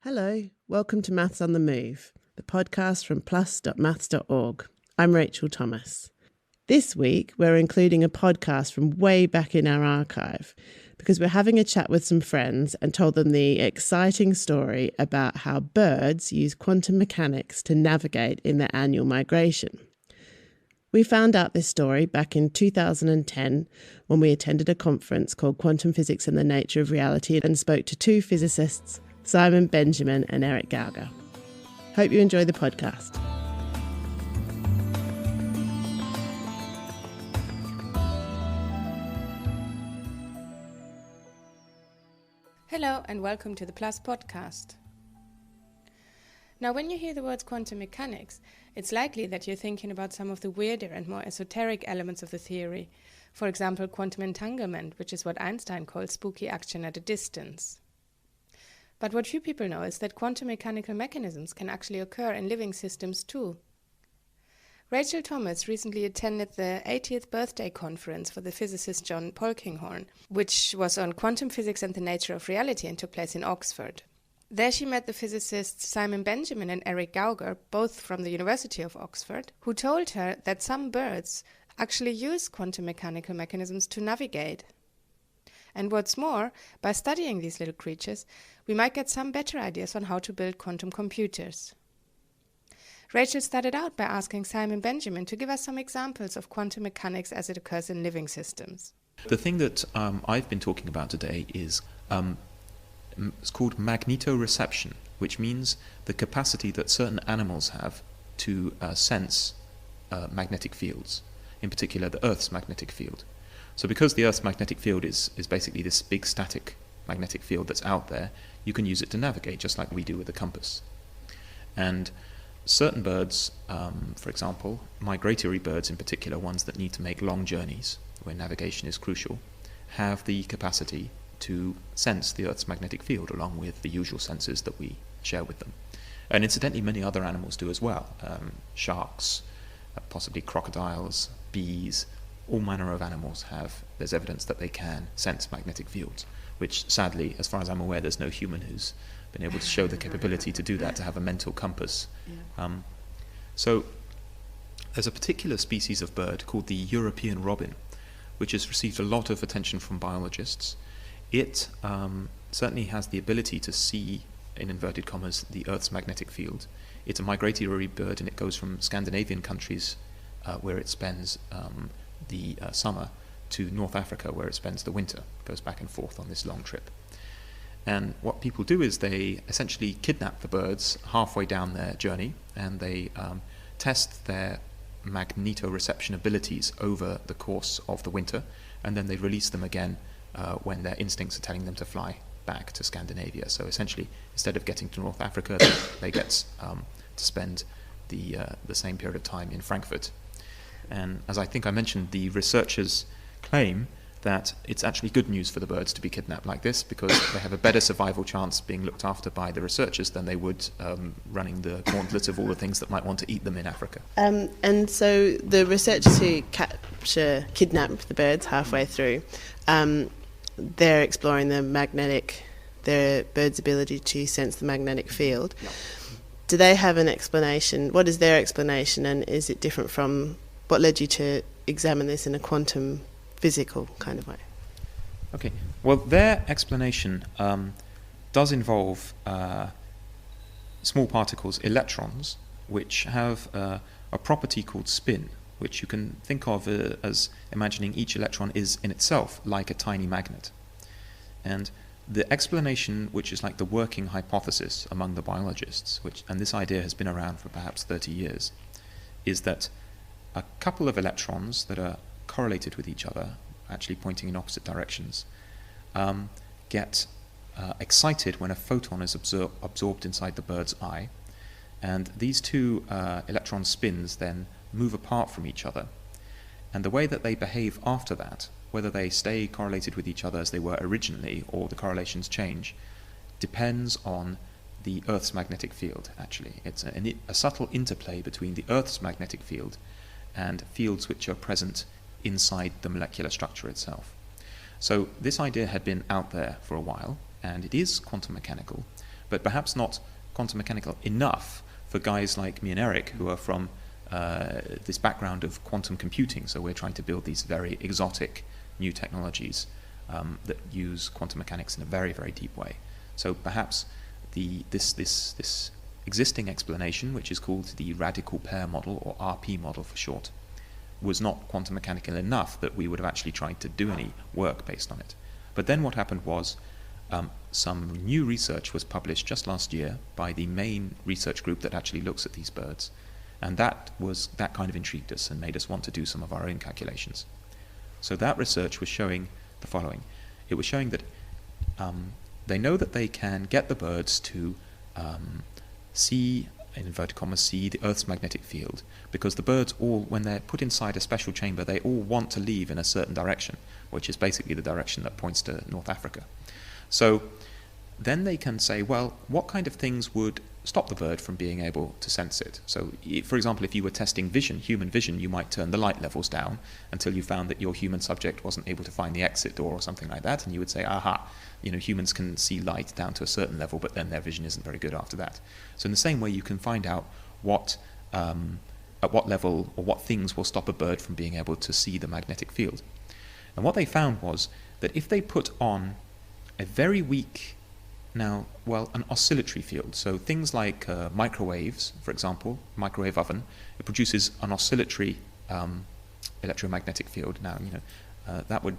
Hello, welcome to Maths on the Move, the podcast from plus.maths.org. I'm Rachel Thomas. This week, we're including a podcast from way back in our archive because we're having a chat with some friends and told them the exciting story about how birds use quantum mechanics to navigate in their annual migration. We found out this story back in 2010 when we attended a conference called Quantum Physics and the Nature of Reality and spoke to two physicists, Simon Benjamin and Erik. Hope you enjoy the podcast. Hello and welcome to the Plus podcast. Now, when you hear the words quantum mechanics, it's likely that you're thinking about some of the weirder and more esoteric elements of the theory. For example, quantum entanglement, which is what Einstein called spooky action at a distance. But what few people know is that quantum mechanical mechanisms can actually occur in living systems too. Rachel Thomas recently attended the 80th birthday conference for the physicist John Polkinghorne, which was on quantum physics and the nature of reality and took place in Oxford. There she met the physicists Simon Benjamin and Erik, both from the University of Oxford, who told her that some birds actually use quantum mechanical mechanisms to navigate. And what's more, by studying these little creatures, we might get some better ideas on how to build quantum computers. Rachel started out by asking Simon Benjamin to give us some examples of quantum mechanics as it occurs in living systems. The thing that I've been talking about today is it's called magnetoreception, which means the capacity that certain animals have to sense magnetic fields, in particular the Earth's magnetic field. So because the Earth's magnetic field is basically this big static magnetic field that's out there, you can use it to navigate just like we do with a compass. And certain birds, for example, migratory birds in particular, ones that need to make long journeys where navigation is crucial, have the capacity to sense the Earth's magnetic field along with the usual sensors that we share with them. And incidentally, many other animals do as well. Sharks, possibly crocodiles, bees, all manner of animals there's evidence that they can sense magnetic fields, which sadly, as far as I'm aware, there's no human who's been able to show the capability to do that, to have a mental compass. Yeah. So there's a particular species of bird called the European robin, which has received a lot of attention from biologists. It certainly has the ability to see, in inverted commas, the Earth's magnetic field. It's a migratory bird, and it goes from Scandinavian countries where it spends the summer to North Africa where it spends the winter. It goes back and forth on this long trip. And what people do is they essentially kidnap the birds halfway down their journey, and they test their magnetoreception abilities over the course of the winter, and then they release them again when their instincts are telling them to fly back to Scandinavia. So essentially, instead of getting to North Africa, they get to spend the same period of time in Frankfurt. And as I think I mentioned, the researchers claim that it's actually good news for the birds to be kidnapped like this, because they have a better survival chance being looked after by the researchers than they would running the gauntlet of all the things that might want to eat them in Africa. And so the researchers who kidnap the birds halfway through, they're exploring the bird's ability to sense the magnetic field. Yeah. Do they have an explanation? What is their explanation, and is it different from what led you to examine this in a quantum physical kind of way? Okay, well, their explanation does involve small particles, electrons, which have a property called spin, which you can think of as imagining each electron is in itself like a tiny magnet. And the explanation, which is like the working hypothesis among the biologists, and this idea has been around for perhaps 30 years, is that a couple of electrons that are correlated with each other, actually pointing in opposite directions, get excited when a photon is absorbed inside the bird's eye, and these two electron spins then move apart from each other. And the way that they behave after that, whether they stay correlated with each other as they were originally or the correlations change, depends on the Earth's magnetic field, actually. It's a subtle interplay between the Earth's magnetic field and fields which are present inside the molecular structure itself. So this idea had been out there for a while, and it is quantum mechanical, but perhaps not quantum mechanical enough for guys like me and Erik, who are from this background of quantum computing. So we're trying to build these very exotic new technologies that use quantum mechanics in a very, very deep way. So perhaps this existing explanation, which is called the radical pair model, or RP model for short, was not quantum mechanical enough that we would have actually tried to do any work based on it. But then what happened was some new research was published just last year by the main research group that actually looks at these birds. And that kind of intrigued us and made us want to do some of our own calculations. So that research was showing the following. It was showing that they know that they can get the birds to see, in inverted commas, see the Earth's magnetic field, because the birds all, when they're put inside a special chamber, they all want to leave in a certain direction, which is basically the direction that points to North Africa. So then they can say, well, what kind of things would stop the bird from being able to sense it? So, for example, if you were testing vision, human vision, you might turn the light levels down until you found that your human subject wasn't able to find the exit door or something like that, and you would say, aha, humans can see light down to a certain level, but then their vision isn't very good after that. So in the same way, you can find out at what level or what things will stop a bird from being able to see the magnetic field. And what they found was that if they put on a very weak, an oscillatory field, so things like microwaves, for example, microwave oven, it produces an oscillatory electromagnetic field. Now, that would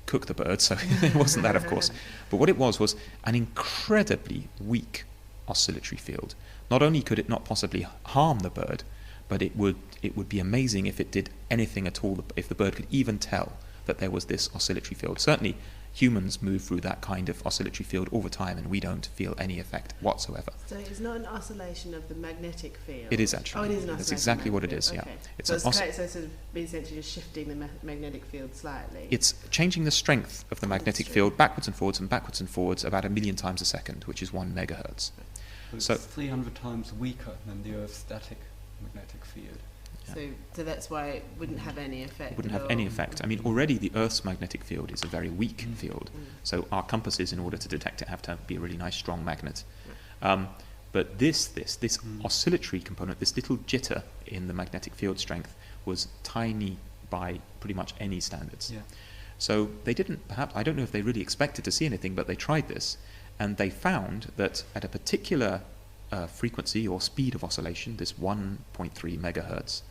cook the bird, so it wasn't that, of course. But what it was an incredibly weak oscillatory field. Not only could it not possibly harm the bird, but it would be amazing if it did anything at all, if the bird could even tell that there was this oscillatory field. Certainly, humans move through that kind of oscillatory field all the time, and we don't feel any effect whatsoever. So it's not an oscillation of the magnetic field? It is actually. Oh, it is an oscillation. That's exactly what it is, yeah. Okay. It's so sort of essentially just shifting the magnetic field slightly? It's changing the strength of the magnetic field backwards and forwards about 1 million times a second, which is 1 megahertz. So it's 300 times weaker than the Earth's static magnetic field. Yeah. So that's why it wouldn't have any effect. It wouldn't have any effect. I mean, already the Earth's magnetic field is a very weak field. So our compasses, in order to detect it, have to be a really nice, strong magnet. But this oscillatory component, this little jitter in the magnetic field strength, was tiny by pretty much any standards. Yeah. So they didn't, perhaps, I don't know if they really expected to see anything, but they tried this, and they found that at a particular frequency or speed of oscillation, this 1.3 megahertz,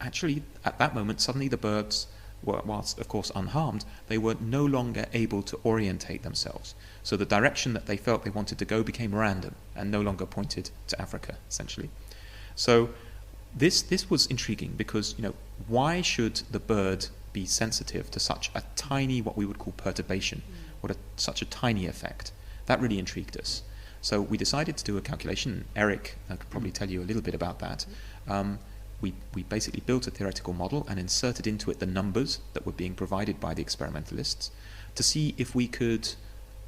actually, at that moment, suddenly the birds were, whilst of course unharmed, they were no longer able to orientate themselves. So the direction that they felt they wanted to go became random and no longer pointed to Africa, essentially. So this was intriguing because, why should the bird be sensitive to such a tiny, what we would call perturbation, such a tiny effect? That really intrigued us. So we decided to do a calculation. Erik could probably tell you a little bit about that. We basically built a theoretical model and inserted into it the numbers that were being provided by the experimentalists to see if we could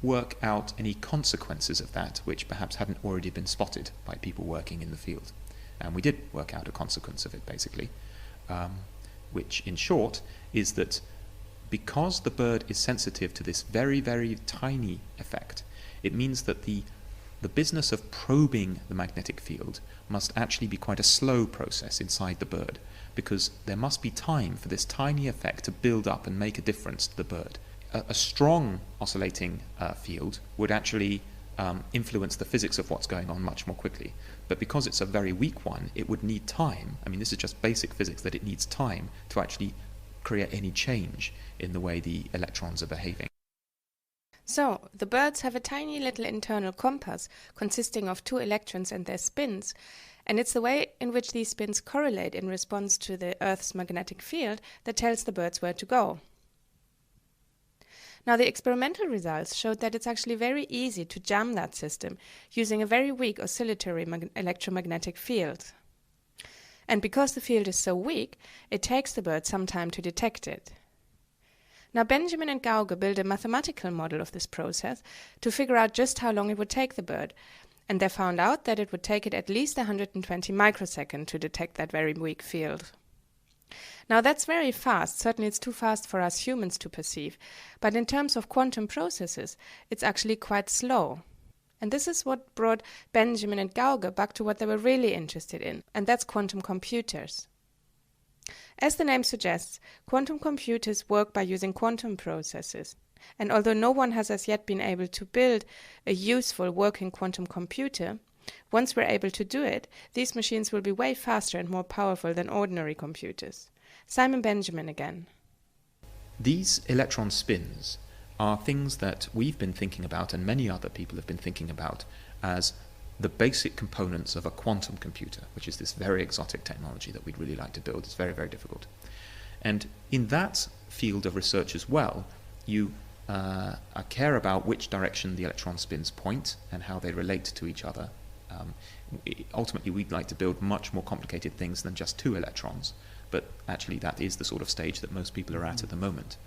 work out any consequences of that which perhaps hadn't already been spotted by people working in the field. And we did work out a consequence of it, basically, which in short is that because the bird is sensitive to this very, very tiny effect, it means that the business of probing the magnetic field must actually be quite a slow process inside the bird, because there must be time for this tiny effect to build up and make a difference to the bird. A strong oscillating field would actually influence the physics of what's going on much more quickly. But because it's a very weak one, it would need time. I mean, this is just basic physics, that it needs time to actually create any change in the way the electrons are behaving. So, the birds have a tiny little internal compass consisting of 2 electrons and their spins, and it's the way in which these spins correlate in response to the Earth's magnetic field that tells the birds where to go. Now, the experimental results showed that it's actually very easy to jam that system using a very weak oscillatory electromagnetic field. And because the field is so weak, it takes the bird some time to detect it. Now, Benjamin and Gauge built a mathematical model of this process to figure out just how long it would take the bird, and they found out that it would take it at least 120 microseconds to detect that very weak field. Now, that's very fast. Certainly it's too fast for us humans to perceive, but in terms of quantum processes, it's actually quite slow. And this is what brought Benjamin and Gauge back to what they were really interested in, and that's quantum computers. As the name suggests, quantum computers work by using quantum processes. And although no one has as yet been able to build a useful working quantum computer, once we're able to do it, these machines will be way faster and more powerful than ordinary computers. Simon Benjamin again. These electron spins are things that we've been thinking about, and many other people have been thinking about, as the basic components of a quantum computer, which is this very exotic technology that we'd really like to build. It's very, very difficult. And in that field of research as well, you care about which direction the electron spins point and how they relate to each other. Ultimately, we'd like to build much more complicated things than just two electrons, but actually that is the sort of stage that most people are at the moment.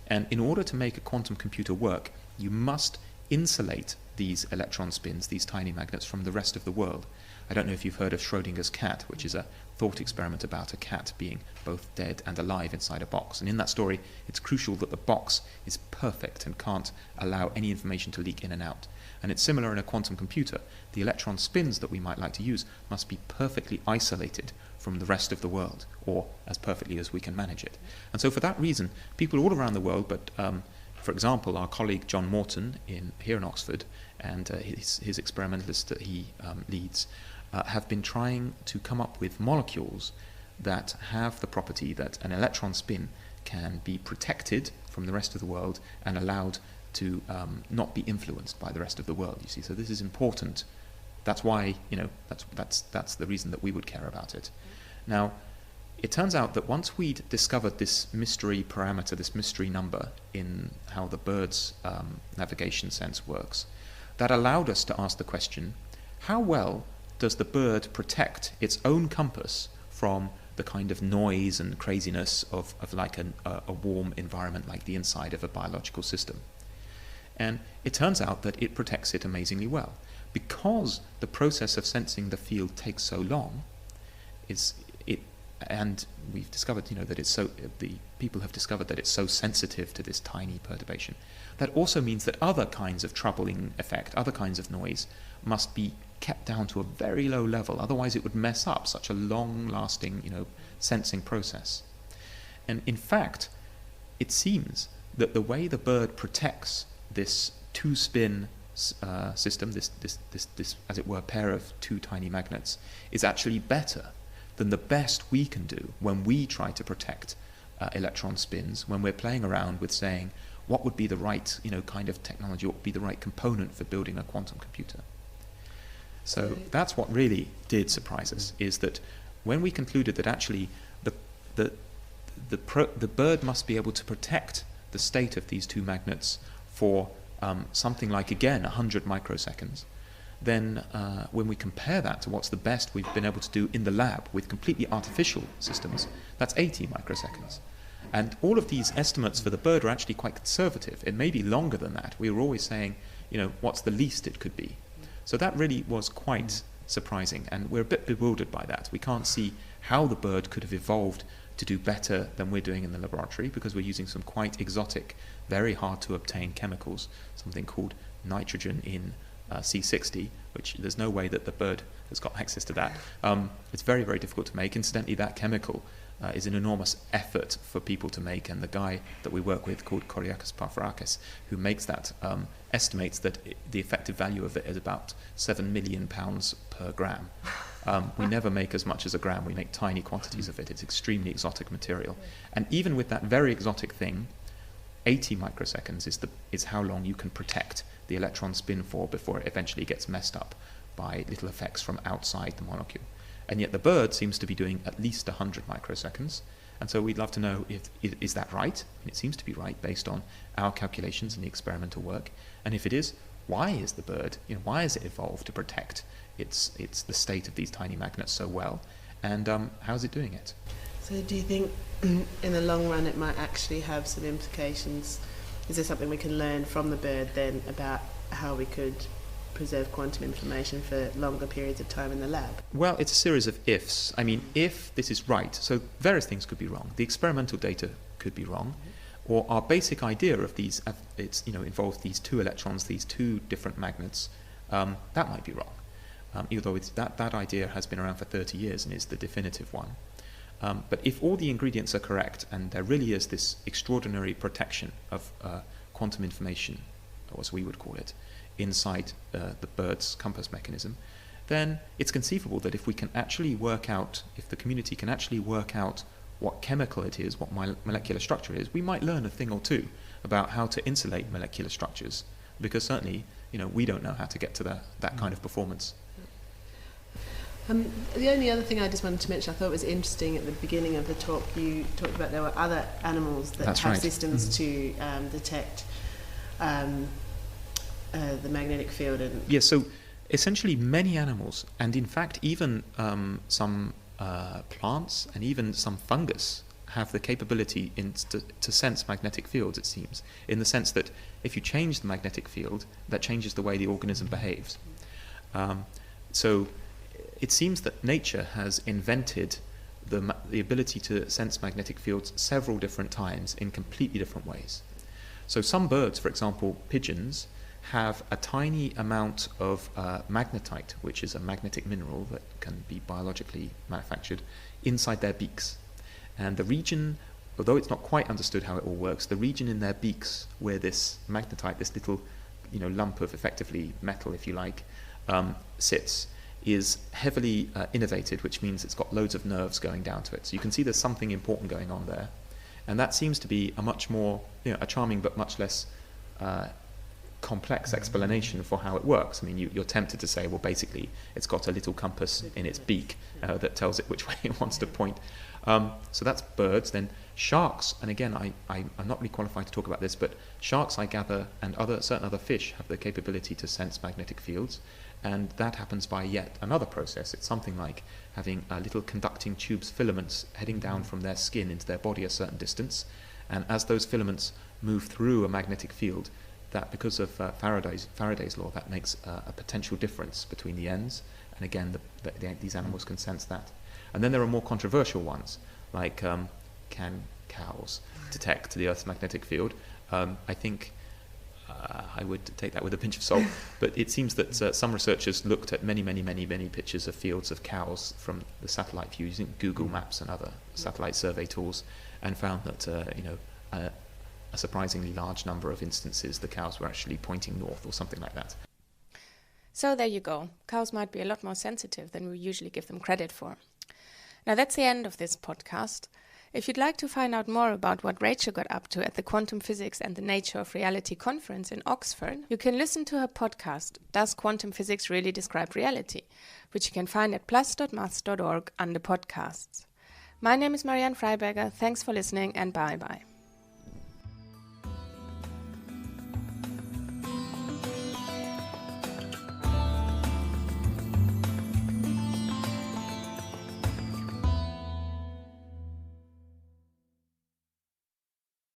And in order to make a quantum computer work, you must insulate these electron spins, these tiny magnets, from the rest of the world. I don't know if you've heard of Schrödinger's cat, which is a thought experiment about a cat being both dead and alive inside a box. And in that story, it's crucial that the box is perfect and can't allow any information to leak in and out. And it's similar in a quantum computer. The electron spins that we might like to use must be perfectly isolated from the rest of the world, or as perfectly as we can manage it. And so for that reason, people all around the world, but for example, our colleague John Morton here in Oxford and his experimentalists that he leads have been trying to come up with molecules that have the property that an electron spin can be protected from the rest of the world and allowed to not be influenced by the rest of the world, you see. So this is important. That's why, that's the reason that we would care about it. Now, it turns out that once we'd discovered this mystery parameter, this mystery number in how the bird's navigation sense works, that allowed us to ask the question, how well does the bird protect its own compass from the kind of noise and craziness of like a warm environment like the inside of a biological system? And it turns out that it protects it amazingly well. Because the process of sensing the field takes so long, and we've discovered, that it's the people have discovered that it's so sensitive to this tiny perturbation. That also means that other kinds of troubling effect, other kinds of noise, must be kept down to a very low level. Otherwise, it would mess up such a long-lasting, sensing process. And in fact, it seems that the way the bird protects this two-spin system, this as it were pair of two tiny magnets, is actually better than the best we can do when we try to protect electron spins, when we're playing around with saying what would be the right kind of technology, what would be the right component for building a quantum computer. So that's what really did surprise us, is that when we concluded that actually the bird must be able to protect the state of these two magnets for something like, again, 100 microseconds, then when we compare that to what's the best we've been able to do in the lab with completely artificial systems, that's 80 microseconds. And all of these estimates for the bird are actually quite conservative. It may be longer than that. We were always saying, what's the least it could be? So that really was quite surprising, and we're a bit bewildered by that. We can't see how the bird could have evolved to do better than we're doing in the laboratory, because we're using some quite exotic, very hard to obtain chemicals, something called nitrogen in C60, which there's no way that the bird has got access to that. It's very, very difficult to make. Incidentally, that chemical is an enormous effort for people to make, and the guy that we work with, called Kyriakos Partherakis, who makes that, estimates that the effective value of it is about £7 million per gram. We never make as much as a gram. We make tiny quantities of it. It's extremely exotic material. And even with that very exotic thing, 80 microseconds is how long you can protect the electron spin for before it eventually gets messed up by little effects from outside the molecule. And yet the bird seems to be doing at least 100 microseconds. And so we'd love to know, is that right? And it seems to be right based on our calculations and the experimental work. And if it is, why is the bird, why has it evolved to protect the state of these tiny magnets so well? And how's it doing it? So do you think in the long run it might actually have some implications? Is there something we can learn from the bird then about how we could preserve quantum information for longer periods of time in the lab? Well, it's a series of ifs. I mean, if this is right, so various things could be wrong. The experimental data could be wrong, or our basic idea of these, involves these two electrons, these two different magnets, that might be wrong. Although that idea has been around for 30 years and is the definitive one. But if all the ingredients are correct, and there really is this extraordinary protection of quantum information, or as we would call it, inside the bird's compass mechanism, then it's conceivable that if we can actually work out, if the community can actually work out what chemical it is, what molecular structure it is, we might learn a thing or two about how to insulate molecular structures, because certainly, we don't know how to get to that kind of performance. The only other thing I just wanted to mention, I thought was interesting at the beginning of the talk, you talked about there were other animals that That's have right. systems to detect the magnetic field. Yes, so essentially many animals, and in fact even some plants and even some fungus have the capability to sense magnetic fields, it seems, in the sense that if you change the magnetic field, that changes the way the organism behaves. So it seems that nature has invented the ability to sense magnetic fields several different times in completely different ways. So some birds, for example pigeons, have a tiny amount of magnetite, which is a magnetic mineral that can be biologically manufactured, inside their beaks. And the region, although it's not quite understood how it all works, the region in their beaks where this magnetite, this little lump of effectively metal, if you like, sits, is heavily innervated, which means it's got loads of nerves going down to it. So you can see there's something important going on there. And that seems to be a much more, a charming but much less complex explanation for how it works. I mean, you're tempted to say, well, basically, it's got a little compass in its beak that tells it which way it wants to point. So that's birds. Then sharks, and again, I'm not really qualified to talk about this, but sharks, I gather, and certain other fish have the capability to sense magnetic fields. And that happens by yet another process. It's something like having little conducting tubes, filaments, heading down from their skin into their body a certain distance. And as those filaments move through a magnetic field, that because of Faraday's law, that makes a potential difference between the ends. And again, these animals can sense that. And then there are more controversial ones, like can cows detect the Earth's magnetic field? I think I would take that with a pinch of salt, but it seems that some researchers looked at many pictures of fields of cows from the satellite view using Google Maps and other satellite survey tools, and found that a surprisingly large number of instances the cows were actually pointing north or something like that. So there you go. Cows might be a lot more sensitive than we usually give them credit for. Now that's the end of this podcast. If you'd like to find out more about what Rachel got up to at the Quantum Physics and the Nature of Reality conference in Oxford, you can listen to her podcast, Does Quantum Physics Really Describe Reality?, which you can find at plus.maths.org under podcasts. My name is Marianne Freiberger. Thanks for listening, and bye-bye.